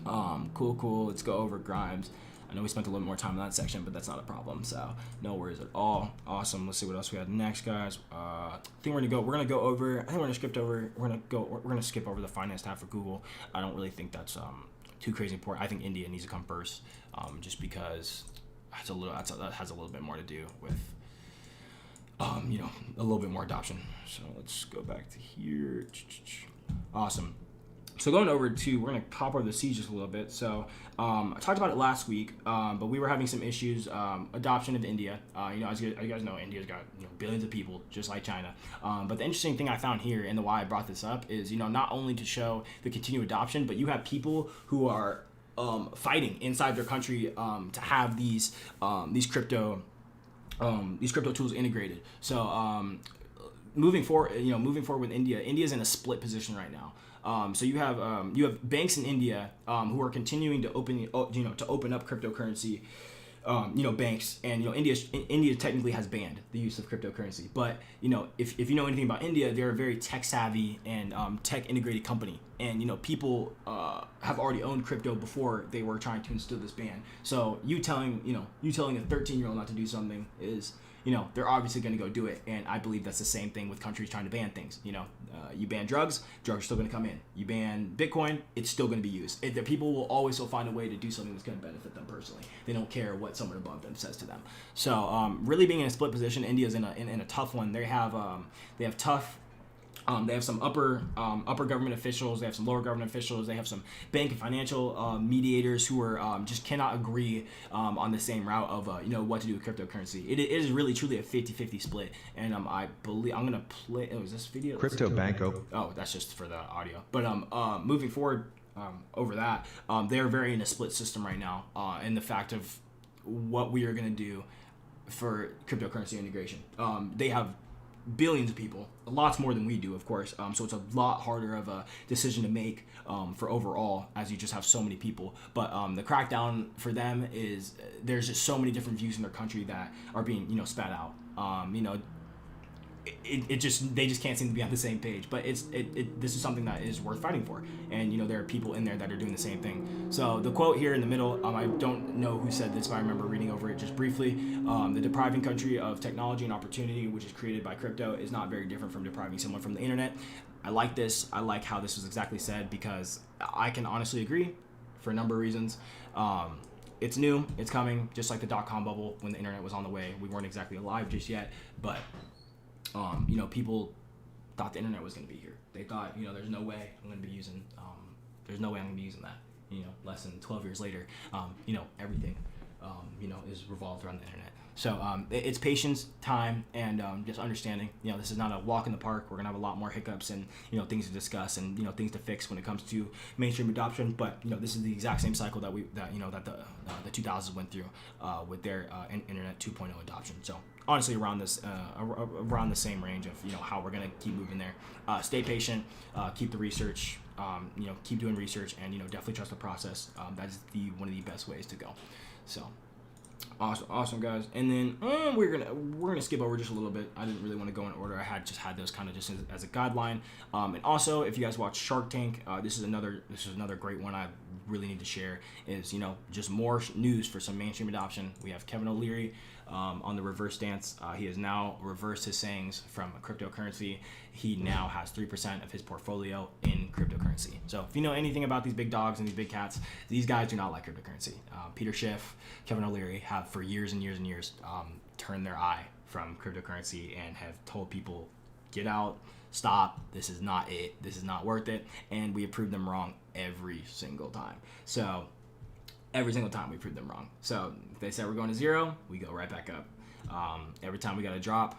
Cool. Let's go over Grimes. I know we spent a little more time in that section, but that's not a problem. So no worries at all. Awesome. Let's see what else we had next, guys. I think we're gonna skip over the finance tab for Google. I don't really think that's too crazy important. I think India needs to come first, just because that has a little bit more to do with a little bit more adoption. So let's go back to here. Awesome. So going over to, we're going to hop over the seas just a little bit. So I talked about it last week, but we were having some issues, adoption of India. As you guys know, India's got billions of people, just like China. But the interesting thing I found here, and the why I brought this up, is not only to show the continued adoption, but you have people who are fighting inside their country to have these crypto tools integrated. So moving forward with India, India's in a split position right now. So you have banks in India who are continuing to open up cryptocurrency, banks, and India technically has banned the use of cryptocurrency. But if you know anything about India, they're a very tech savvy and tech integrated company, and people have already owned crypto before they were trying to instill this ban. So you telling a 13-year-old not to do something is, they're obviously going to go do it. And I believe that's the same thing with countries trying to ban things. You ban drugs are still going to come in. You ban Bitcoin, it's still going to be used. The people will always find a way to do something that's going to benefit them personally. They don't care what someone above them says to them. So really being in a split position, India's in a tough one. They have tough. They have some upper government officials. They have some lower government officials. They have some bank and financial mediators who are just cannot agree on the same route of what to do with cryptocurrency. It is really truly a 50-50 split. And I believe I'm gonna play. Oh, is this video? Crypto Banco. Oh, that's just for the audio. But moving forward over that, they're very in a split system right now. In the fact of what we are gonna do for cryptocurrency integration. They have billions of people, lots more than we do, of course. So it's a lot harder of a decision to make for overall, as you just have so many people. But the crackdown for them is there's just so many different views in their country that are being spat out. They just can't seem to be on the same page. But this is something that is worth fighting for, and there are people in there that are doing the same thing. So the quote here in the middle, I don't know who said this, but I remember reading over it just briefly. The depriving country of technology and opportunity, which is created by crypto, is not very different from depriving someone from the internet. I like this. I like how this was exactly said, because I can honestly agree for a number of reasons. It's new, it's coming, just like the dot-com bubble when the internet was on the way. We weren't exactly alive just yet, but people thought the internet was going to be here. They thought, there's no way I'm going to be using that. Less than 12 years later, everything, is revolved around the internet. So it's patience, time, and just understanding. This is not a walk in the park. We're gonna have a lot more hiccups and things to discuss and things to fix when it comes to mainstream adoption. But this is the exact same cycle that the 2000s went through with their internet 2.0 adoption. So honestly, around the same range of how we're gonna keep moving there. Stay patient, keep the research. Keep doing research, and definitely trust the process. That is one of the best ways to go. So. Awesome, guys. And then we're gonna skip over just a little bit. I didn't really want to go in order. I had those kind of just as a guideline. And also, if you guys watch Shark Tank, this is another great one I really need to share. Is just more news for some mainstream adoption. We have Kevin O'Leary on the reverse stance. He has now reversed his sayings from cryptocurrency. He now has 3% of his portfolio in cryptocurrency. So if you know anything about these big dogs and these big cats, these guys do not like cryptocurrency. Peter Schiff, Kevin O'Leary have for years and years and years turned their eye from cryptocurrency and have told people, get out, stop, this is not it, this is not worth it, and we have proved them wrong every single time. So every single time we proved them wrong. So if they said we're going to zero, we go right back up. Every time we got a drop,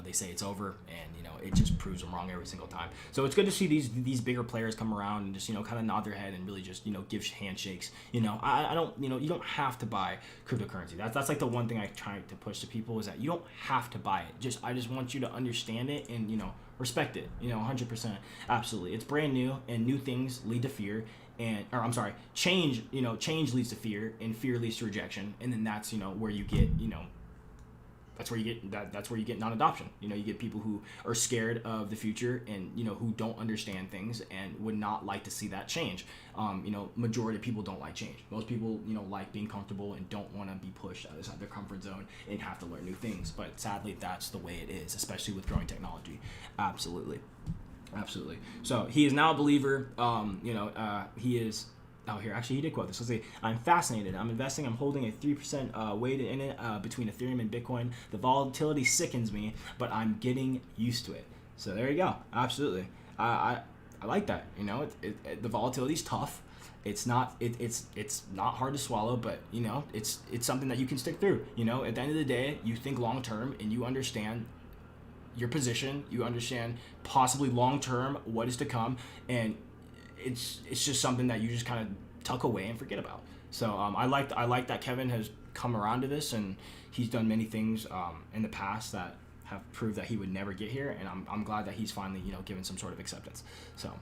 they say it's over, and it just proves them wrong every single time. So it's good to see these bigger players come around and just kind of nod their head and really just give handshakes. I don't you don't have to buy cryptocurrency. That's like the one thing I try to push to people, is that you don't have to buy it. I just want you to understand it and respect it. 100%, absolutely. It's brand new, and new things lead to fear. Change leads to fear, and fear leads to rejection, and then that's where you get that's where you get non-adoption. You get people who are scared of the future and who don't understand things and would not like to see that change. Majority of people don't like change. Most people like being comfortable and don't want to be pushed outside their comfort zone and have to learn new things. But sadly, that's the way it is, especially with growing technology. Absolutely. So he is now a believer. He is. Oh, here, actually, he did quote this. Let's see. I'm fascinated. I'm investing. I'm holding a 3% weight in it between Ethereum and Bitcoin. The volatility sickens me, but I'm getting used to it. So there you go. Absolutely. I like that. You know, the volatility is tough. It's not not hard to swallow, but you know, it's something that you can stick through. You know, at the end of the day, you think long term and you understand your position. You understand possibly long term what is to come, and it's just something that you just kind of tuck away and forget about. So I like that Kevin has come around to this, and he's done many things in the past that have proved that he would never get here, and I'm glad that he's finally, you know, given some sort of acceptance. So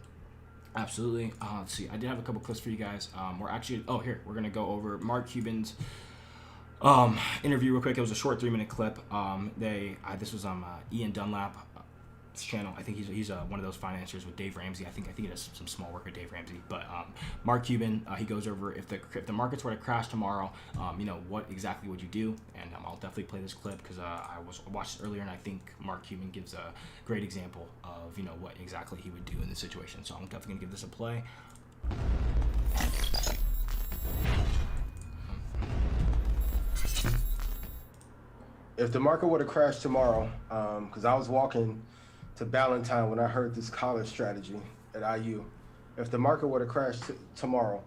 absolutely. Let's see, I did have a couple clips for you guys. We're gonna go over Mark Cuban's interview real quick. It was a short 3-minute clip. This was on Ian Dunlap's channel. I think he's one of those financiers with Dave Ramsey. I think he does some small work with Dave Ramsey. But Mark Cuban, he goes over if the markets were to crash tomorrow, you know, what exactly would you do? And I'll definitely play this clip because I watched it earlier, and I think Mark Cuban gives a great example of, you know, what exactly he would do in this situation. So I'm definitely gonna give this a play. If the market were to crash tomorrow, because I was walking to Ballantyne when I heard this college strategy at IU. If the market were to crash tomorrow,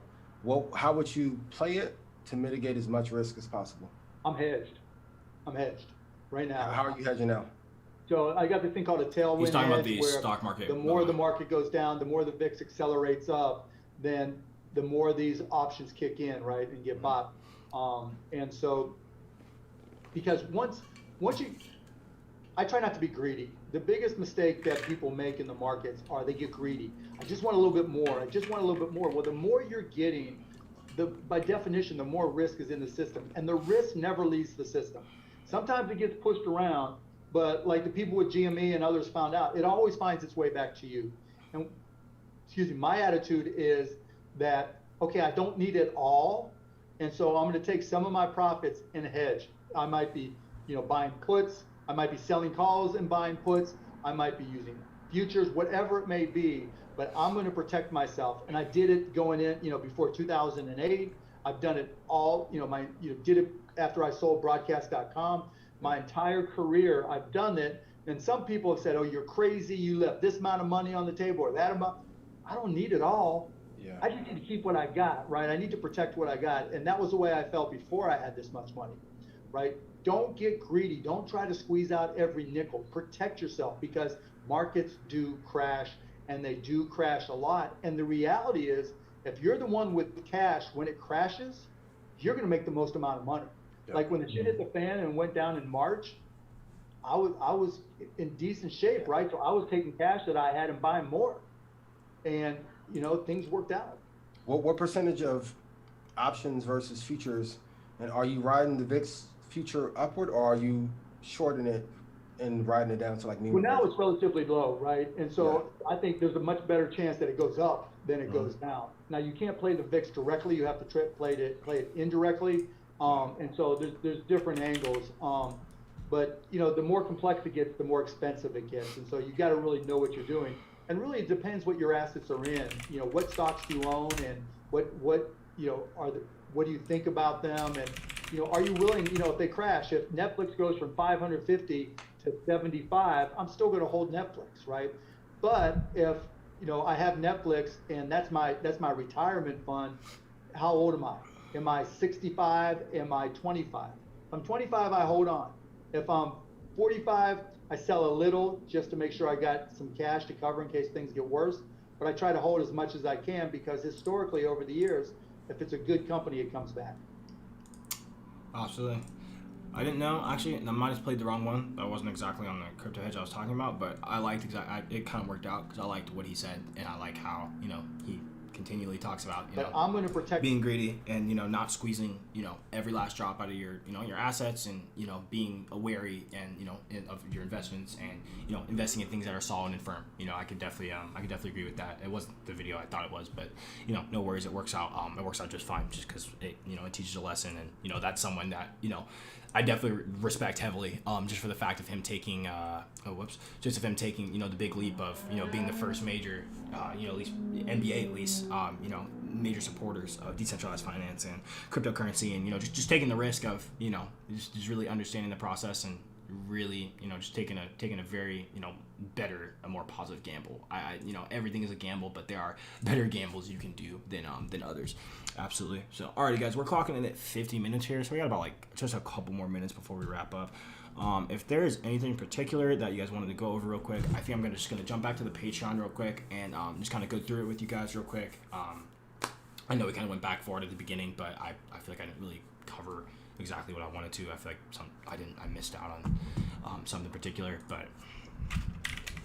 how would you play it to mitigate as much risk as possible? I'm hedged right now. How are you hedging now? So I got this thing called a tailwind. He's talking about hedge, the where stock market. The more the market goes down, the more the VIX accelerates up, then the more these options kick in, right, and get bought. And so, because once you, I try not to be greedy. The biggest mistake that people make in the markets are they get greedy. I just want a little bit more. I just want a little bit more. Well, the more you're getting, by definition, the more risk is in the system, and the risk never leaves the system. Sometimes it gets pushed around, but like the people with GME and others found out, it always finds its way back to you. And my attitude is that, okay, I don't need it all, and so I'm going to take some of my profits and hedge. I might be, buying puts. I might be selling calls and buying puts. I might be using futures, whatever it may be, but I'm going to protect myself. And I did it going in, before 2008. I've done it all, did it after I sold broadcast.com. My entire career, I've done it. And some people have said, oh, you're crazy. You left this amount of money on the table or that amount. I don't need it all. Yeah. I just need to keep what I got, right? I need to protect what I got. And that was the way I felt before I had this much money, right? Don't get greedy. Don't try to squeeze out every nickel. Protect yourself, because markets do crash, and they do crash a lot. And the reality is, if you're the one with cash, when it crashes, you're going to make the most amount of money. Yep. Like when the shit hit the fan and went down in March, I was in decent shape, right? So I was taking cash that I had and buying more. And, things worked out. What percentage of options versus futures, and are you riding the VIX future upward, or are you shorting it and riding it down to like me? Well, now it's relatively low, right? And so I think there's a much better chance that it goes up than it goes down. Now you can't play the VIX directly; you have to play it indirectly. And so there's different angles. But the more complex it gets, the more expensive it gets. And so you got to really know what you're doing. And really, it depends what your assets are in. What stocks do you own, and what do you think about them, and are you willing? If they crash, if Netflix goes from 550 to 75, I'm still going to hold Netflix, right? But if I have Netflix and that's my retirement fund, how old am I? Am I 65? Am I 25? If I'm 25, I hold on. If I'm 45, I sell a little just to make sure I got some cash to cover in case things get worse. But I try to hold as much as I can, because historically over the years, if it's a good company, it comes back. Absolutely. I didn't know, actually, I might have played the wrong one. That wasn't exactly on the crypto hedge I was talking about, but I liked it kind of worked out because I liked what he said, and I like how, he continually talks about, I'm going to protect being greedy and, not squeezing, every last drop out of your, your assets, and, being wary and, of your investments, and, investing in things that are solid and firm. I could definitely agree with that. It wasn't the video I thought it was, but, no worries. It works out. It works out just fine, just because it, it teaches a lesson, and, that's someone that, I definitely respect heavily, just for the fact of him taking, the big leap of, being the first major, at least NBA at least, major supporters of decentralized finance and cryptocurrency, and, just taking the risk of, just really understanding the process and, really, just taking a very, better, a more positive gamble. Everything is a gamble, but there are better gambles you can do than others. Absolutely. So, alrighty, guys, we're clocking in at 50 minutes here, so we got about just a couple more minutes before we wrap up. If there is anything in particular that you guys wanted to go over real quick, I think I'm just gonna jump back to the Patreon real quick and just kind of go through it with you guys real quick. I know we kind of went back forward at the beginning, but I feel like I didn't really cover exactly what I wanted to. I feel like I missed out on something in particular, but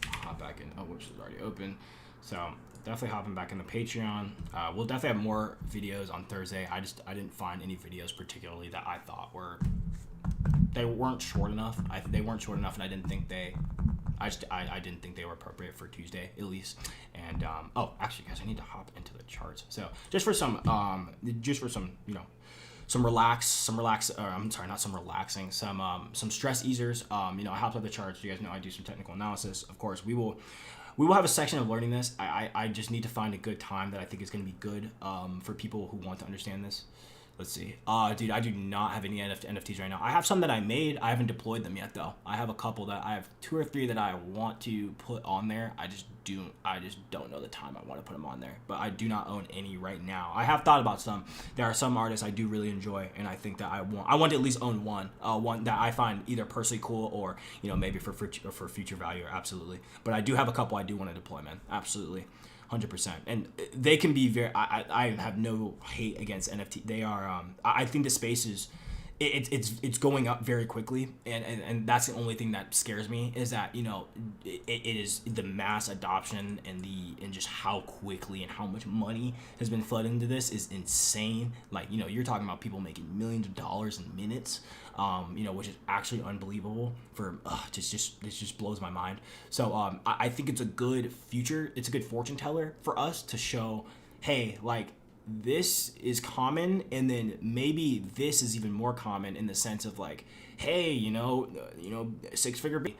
I'll hop back in. Oh, whoops, it's already open. So definitely hopping back in the Patreon. We'll definitely have more videos on Thursday. I didn't find any videos particularly that I thought they weren't short enough. They weren't short enough, and I didn't think they were appropriate for Tuesday at least. And actually, guys, I need to hop into the charts. So just for some stress easers. I hopped on the charts. You guys know I do some technical analysis. Of course, we will have a section of learning this. I just need to find a good time that I think is going to be good for people who want to understand this. Let's see. Dude, I do not have any NFTs right now. I have some that I made. I haven't deployed them yet, though. I have a couple I have 2 or 3 that I want to put on there. I just don't know the time I want to put them on there. But I do not own any right now. I have thought about some. There are some artists I do really enjoy, and I think that I want to at least own one that I find either personally cool or maybe for future value. Absolutely. But I do have a couple I do want to deploy, man. Absolutely. 100%, and they can be very. I have no hate against NFT. They are. I think the space is, it's going up very quickly, and that's the only thing that scares me is that it is the mass adoption and just how quickly and how much money has been flooded into this is insane. Like you're talking about people making millions of dollars in minutes. Which is actually unbelievable for it just blows my mind. So I think it's a good future. It's a good fortune teller for us to show, hey, like this is common, and then maybe this is even more common in the sense of like, hey, 6-figure with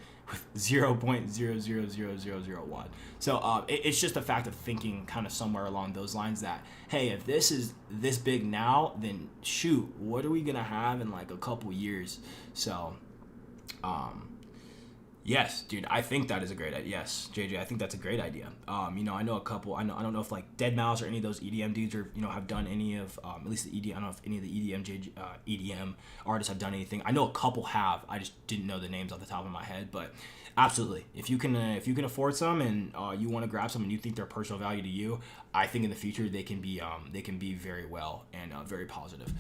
0.000001. So it's just a fact of thinking kind of somewhere along those lines that, hey, if this is this big now, then shoot, what are we gonna have in like a couple years? So yes, dude, I think that is a great idea. Yes, JJ, I think that's a great idea. I know a couple. I don't know if like Deadmau5 or any of those EDM dudes or have done any of at least the EDM. I don't know if any of the EDM artists have done anything. I know a couple have. I just didn't know the names off the top of my head. But absolutely, if you can afford some and you want to grab some and you think they're personal value to you, I think in the future they can be very well and very positive.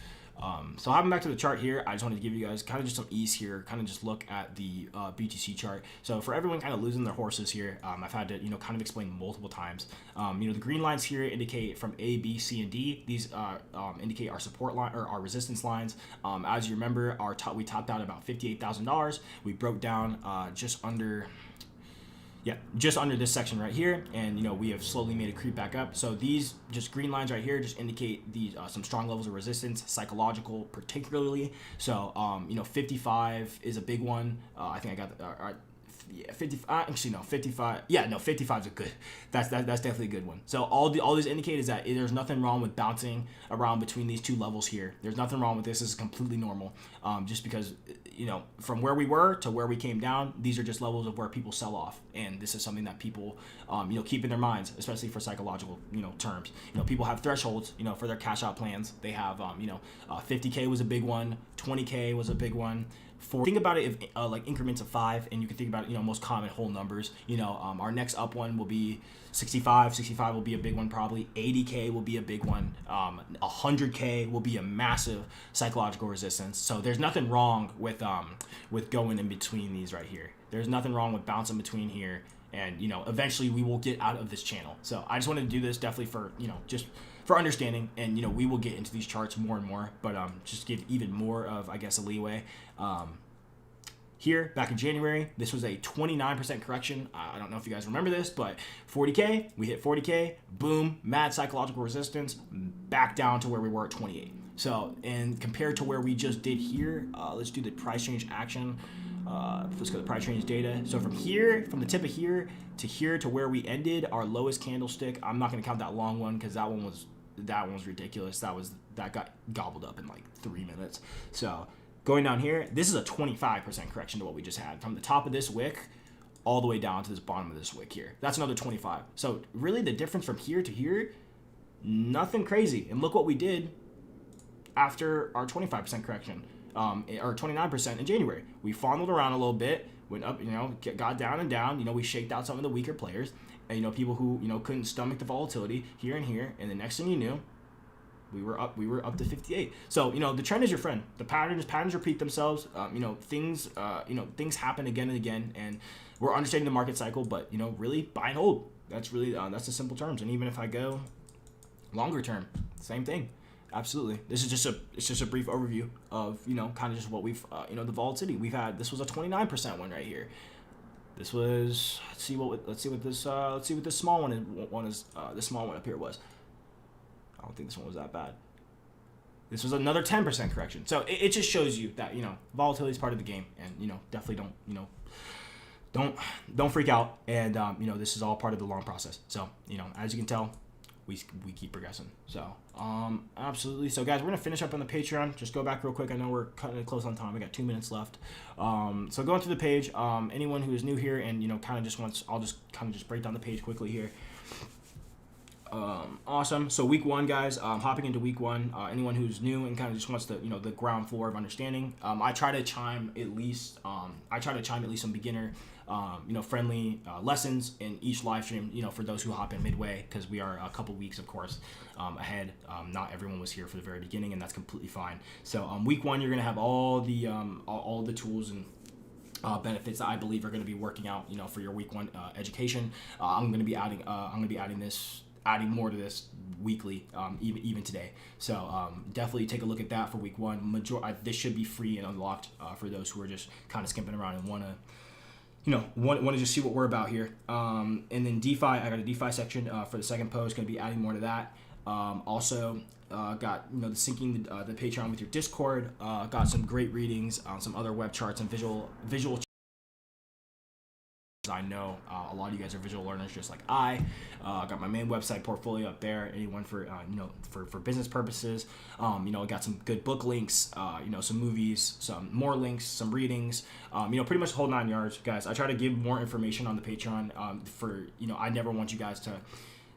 So hopping back to the chart here, I just wanted to give you guys kind of just some ease here, kind of just look at the BTC chart. So for everyone kind of losing their horses here, I've had to kind of explain multiple times. The green lines here indicate from A, B, C, and D. These indicate our support line or our resistance lines. As you remember, we topped out about $58,000. We broke down just under this section right here, and we have slowly made a creep back up. So these just green lines right here just indicate these some strong levels of resistance, psychological particularly. So 55 is a big one. I think I got 55. Actually, no, 55. Yeah, no, 55 is a good. That's definitely a good one. So all these indicate is that there's nothing wrong with bouncing around between these two levels here. There's nothing wrong with this. This is completely normal. Just because from where we were to where we came down, these are just levels of where people sell off, and this is something that people keep in their minds, especially for psychological terms. People have thresholds for their cash out plans. They have 50K was a big one, 20K was a big one. Think about it if like increments of 5, and you can think about it most common whole numbers. Our next up one will be 65 will be a big one, probably 80K will be a big one, 100K will be a massive psychological resistance. So there's nothing wrong with going in between these right here. There's nothing wrong with bouncing between here, and eventually we will get out of this channel. So I just wanted to do this definitely for just for understanding, and we will get into these charts more and more, but just give even more of, I guess, a leeway. Here back in January, this was a 29% correction. I don't know if you guys remember this, but 40K, we hit 40K, boom, mad psychological resistance, back down to where we were at 28. So, and compared to where we just did here, let's do the price change action. Let's go to the price change data. So from the tip of here to where we ended, our lowest candlestick, I'm not going to count that long one because that one was ridiculous. That got gobbled up in like 3 minutes. So going down here, this is a 25% correction to what we just had. From the top of this wick all the way down to this bottom of this wick here. That's another 25. So really the difference from here to here, nothing crazy. And look what we did after our 25% correction, or 29% in January. We fondled around a little bit, went up, got down and down. We shaked out some of the weaker players, and people who couldn't stomach the volatility here and here. And the next thing you knew, we were up to 58. So the trend is your friend. The patterns repeat themselves. Things happen again and again, and we're understanding the market cycle. But really buy and hold. That's really that's the simple terms. And even if I go longer term, same thing. Absolutely. This is just a brief overview of kind of just what we've the volatility we've had. This was a 29% one right here. This was let's see what this small one is. This small one up here was. I don't think this one was that bad. This was another 10% correction. So it just shows you that volatility is part of the game, and definitely don't freak out. And this is all part of the long process. So as you can tell, we keep progressing. So absolutely. So guys, we're gonna finish up on the Patreon. Just go back real quick. I know we're cutting it close on time. We got 2 minutes left. So going through the page, anyone who is new here and kind of just wants, I'll just kind of just break down the page quickly here. Awesome. So week 1, guys, hopping into week 1, anyone who's new and kind of just wants the the ground floor of understanding, I try to chime at least some beginner friendly lessons in each live stream, for those who hop in midway, because we are a couple weeks, of course, ahead. Not everyone was here for the very beginning, and that's completely fine. So week 1, you're gonna have all the tools and benefits that I believe are going to be working out, for your week 1 education. I'm going to be adding more to this weekly, even today. So definitely take a look at that for week 1. This should be free and unlocked for those who are just kind of skimping around and want to just see what we're about here. And then DeFi, I got a DeFi section for the second post. Going to be adding more to that. Also got the syncing the Patreon with your Discord. Got some great readings on some other web charts and visual. I know a lot of you guys are visual learners just like I. Got my main website portfolio up there. Anyone for for business purposes. Got some good book links. Some movies, some more links, some readings. Pretty much the whole 9 yards, guys. I try to give more information on the Patreon. I never want you guys to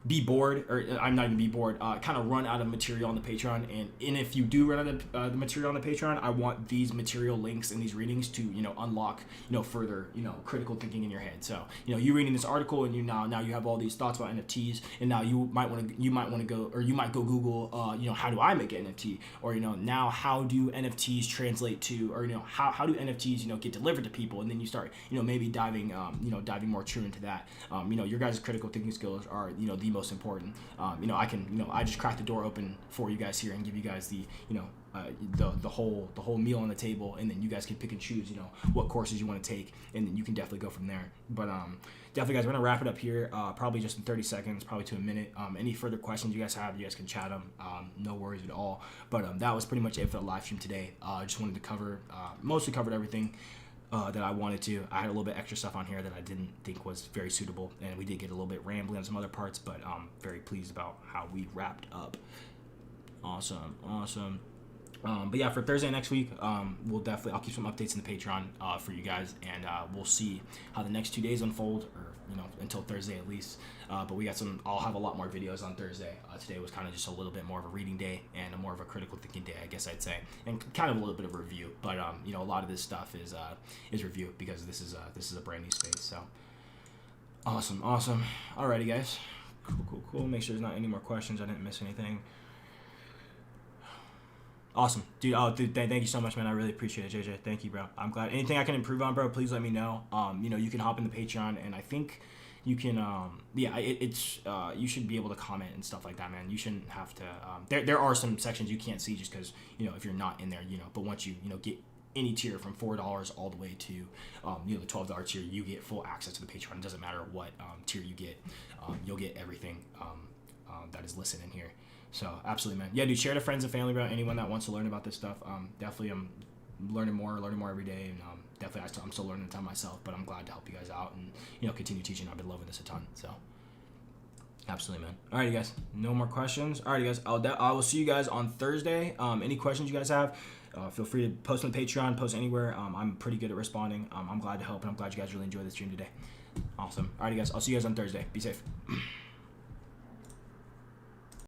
be bored, or I'm not even be bored, kind of run out of material on the Patreon. And if you do run out of the material on the Patreon, I want these material links and these readings to, unlock, further, critical thinking in your head. So, you reading this article and now you have all these thoughts about NFTs, and now you might want to go, or you might go Google, how do I make an NFT? Or, now how do NFTs translate to, or, how do NFTs, get delivered to people? And then you start, maybe diving more true into that. Your guys' critical thinking skills are, the most important. I just crack the door open for you guys here and give you guys the whole meal on the table, and then you guys can pick and choose what courses you want to take, and then you can definitely go from there. But definitely, guys, we're gonna wrap it up here, probably just in 30 seconds, probably to a minute. Any further questions you guys have, you guys can chat them, no worries at all. But that was pretty much it for the live stream today. Just wanted to cover, mostly covered everything that I wanted to. I had a little bit extra stuff on here that I didn't think was very suitable, and we did get a little bit rambling on some other parts, but I'm very pleased about how we wrapped up. Awesome. But yeah, for Thursday next week, I'll keep some updates in the Patreon for you guys, and we'll see how the next 2 days unfold, or until Thursday at least. But I'll have a lot more videos on Thursday. Today was kind of just a little bit more of a reading day and more of a critical thinking day, I guess I'd say, and kind of a little bit of a review. But a lot of this stuff is review, because this is a brand new space. So awesome. Alrighty, guys, cool. Make sure there's not any more questions. I didn't miss anything. Awesome, dude. Thank you so much, man. I really appreciate it, JJ. Thank you, bro. I'm glad. Anything I can improve on, bro, please let me know. You can hop in the Patreon, and I think you can. You should be able to comment and stuff like that, man. You shouldn't have to. There are some sections you can't see just because if you're not in there, But once you get any tier from $4 all the way to the $12 tier, you get full access to the Patreon. It doesn't matter what tier you get. You'll get everything that is listed in here. So absolutely, man. Yeah, dude, share to friends and family, bro. Anyone that wants to learn about this stuff. Definitely, I'm learning more every day, and definitely I'm still learning a ton myself. But I'm glad to help you guys out and continue teaching. I've been loving this a ton. So absolutely, man. Alrighty, guys. No more questions. Alrighty, guys. I will see you guys on Thursday. Any questions you guys have, Feel free to post on Patreon, post anywhere. I'm pretty good at responding. I'm glad to help, and I'm glad you guys really enjoyed the stream today. Awesome. Alrighty, guys. I'll see you guys on Thursday. Be safe.